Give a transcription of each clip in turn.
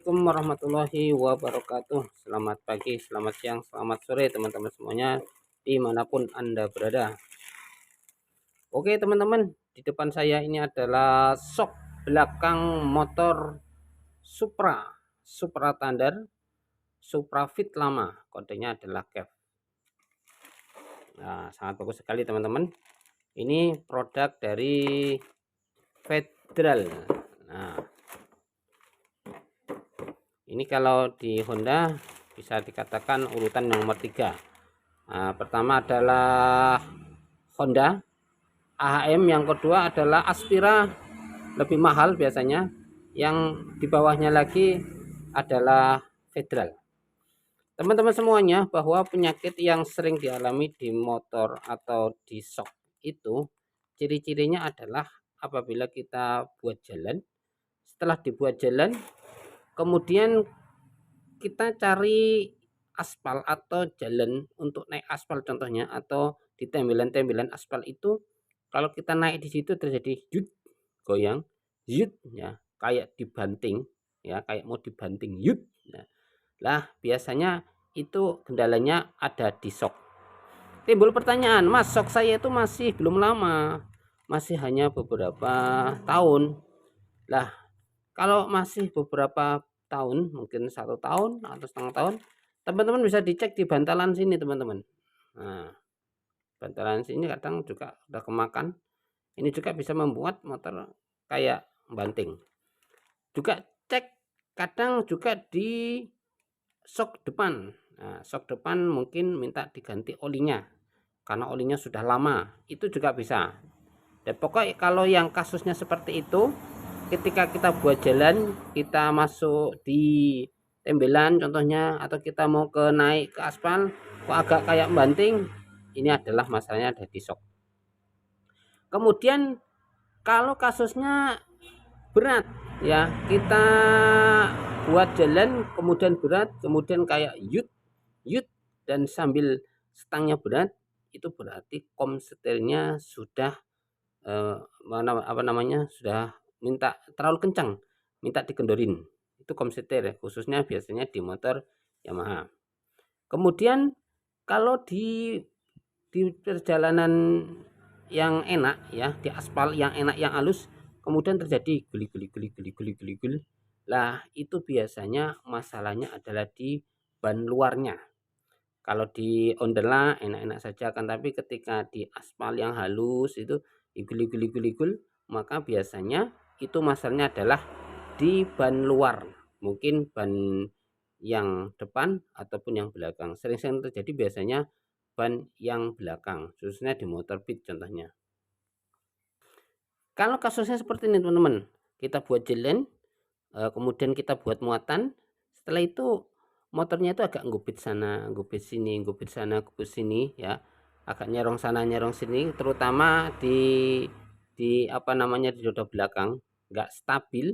Assalamualaikum warahmatullahi wabarakatuh. Selamat pagi, selamat siang, selamat sore teman-teman semuanya dimanapun Anda berada. Oke teman-teman, di depan saya ini adalah sok belakang motor Supra Thunder, Supra Fit lama, kodenya adalah CAF. Nah, sangat bagus sekali teman-teman. Ini produk dari Federal. Nah, ini kalau di Honda bisa dikatakan urutan nomor 3. Nah, pertama adalah Honda AHM, yang kedua adalah Aspira, lebih mahal biasanya, yang di bawahnya lagi adalah Federal. Teman-teman semuanya, bahwa penyakit yang sering dialami di motor atau di shock itu ciri-cirinya adalah apabila kita buat jalan, setelah dibuat jalan kemudian kita cari aspal atau jalan untuk naik aspal contohnya, atau di tembelan-tembelan aspal itu, kalau kita naik di situ terjadi yut, goyang, yut, ya kayak dibanting, ya kayak mau dibanting yut. Nah, lah biasanya itu kendalanya ada di shock. Timbul pertanyaan, Mas, shock saya itu masih belum lama, masih hanya beberapa tahun. Lah, kalau masih beberapa tahun, mungkin 1 tahun atau setengah tahun, teman-teman bisa dicek di bantalan sini teman-teman. Nah, bantalan sini kadang juga udah kemakan. Ini juga bisa membuat motor kayak banting. Juga cek kadang juga di sok depan. Nah, sok depan mungkin minta diganti olinya karena olinya sudah lama. Itu juga bisa. Dan pokoknya kalau yang kasusnya seperti itu, ketika kita buat jalan, kita masuk di tembelan contohnya, atau kita mau ke naik ke aspal kok agak kayak banting, ini adalah masalahnya ada di shock. Kemudian kalau kasusnya berat, ya kita buat jalan kemudian berat, kemudian kayak yut yut dan sambil stangnya berat, itu berarti kom setirnya sudah sudah minta terlalu kencang, minta dikendorin. Itu kom setir ya, khususnya biasanya di motor Yamaha. Kemudian kalau di perjalanan yang enak, ya di aspal yang enak yang halus, kemudian terjadi geli. Lah itu biasanya masalahnya adalah di ban luarnya. Kalau di ondela enak-enak saja kan, tapi ketika di aspal yang halus itu igul, maka biasanya itu masalahnya adalah di ban luar, mungkin ban yang depan ataupun yang belakang. Sering-sering terjadi biasanya ban yang belakang, khususnya di motor Beat contohnya. Kalau kasusnya seperti ini teman-teman, kita buat jalan, kemudian kita buat muatan, setelah itu motornya itu agak ngubit sana, ngubit sini, ngubit sana, ngubit sini, ya agak nyerong sana, nyerong sini, terutama di apa namanya di roda belakang nggak stabil,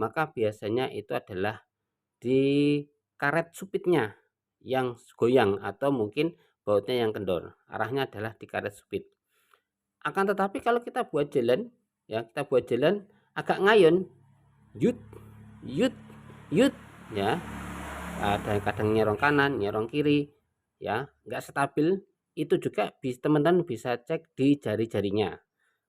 maka biasanya itu adalah di karet supitnya yang goyang, atau mungkin bautnya yang kendor. Arahnya adalah di karet supit. Akan tetapi kalau kita buat jalan, ya kita buat jalan agak ngayon, yut yut yut, ya ada kadang nyerong kanan, nyerong kiri, ya nggak stabil. Itu juga teman-teman bisa cek di jari-jarinya.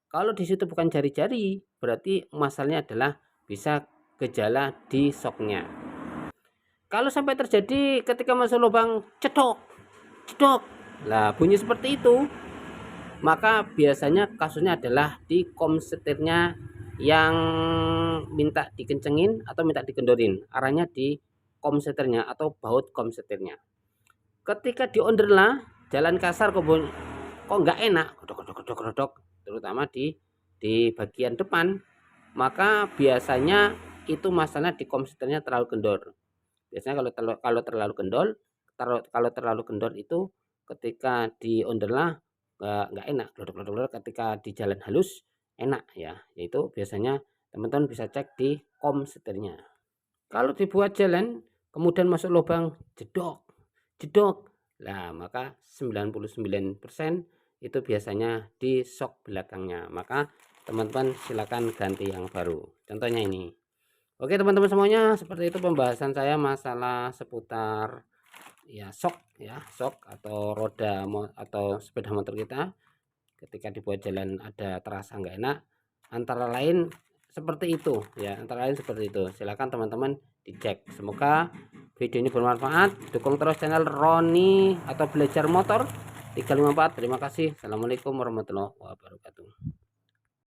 Kalau di situ bukan jari-jari, berarti masalahnya adalah bisa gejala di shocknya. Kalau sampai terjadi ketika masuk lubang cedok cedok, lah bunyi seperti itu, maka biasanya kasusnya adalah di kom setirnya yang minta dikencengin atau minta dikendorin, arahnya di kom setirnya atau baut kom setirnya. Ketika di onderla jalan kasar kok nggak enak, kodok, terutama di bagian depan, maka biasanya itu masalah di kom setirnya terlalu kendor. Biasanya kalau terlalu kendor, kalau terlalu kendor itu ketika di onderla nggak enak, ketika di jalan halus enak, ya yaitu biasanya teman-teman bisa cek di kom setirnya. Kalau dibuat jalan kemudian masuk lubang jedok jedok, lah maka 99% itu biasanya di shock belakangnya, maka teman-teman silakan ganti yang baru. Contohnya ini, Oke teman-teman semuanya, seperti itu pembahasan saya masalah seputar ya shock atau roda atau sepeda motor kita ketika dibuat jalan ada terasa nggak enak, antara lain seperti itu ya, antara lain seperti itu. Silakan teman-teman dicek. Semoga video ini bermanfaat. Dukung terus channel Roni atau Belajar Motor 354. Terima kasih. Assalamualaikum warahmatullahi wabarakatuh.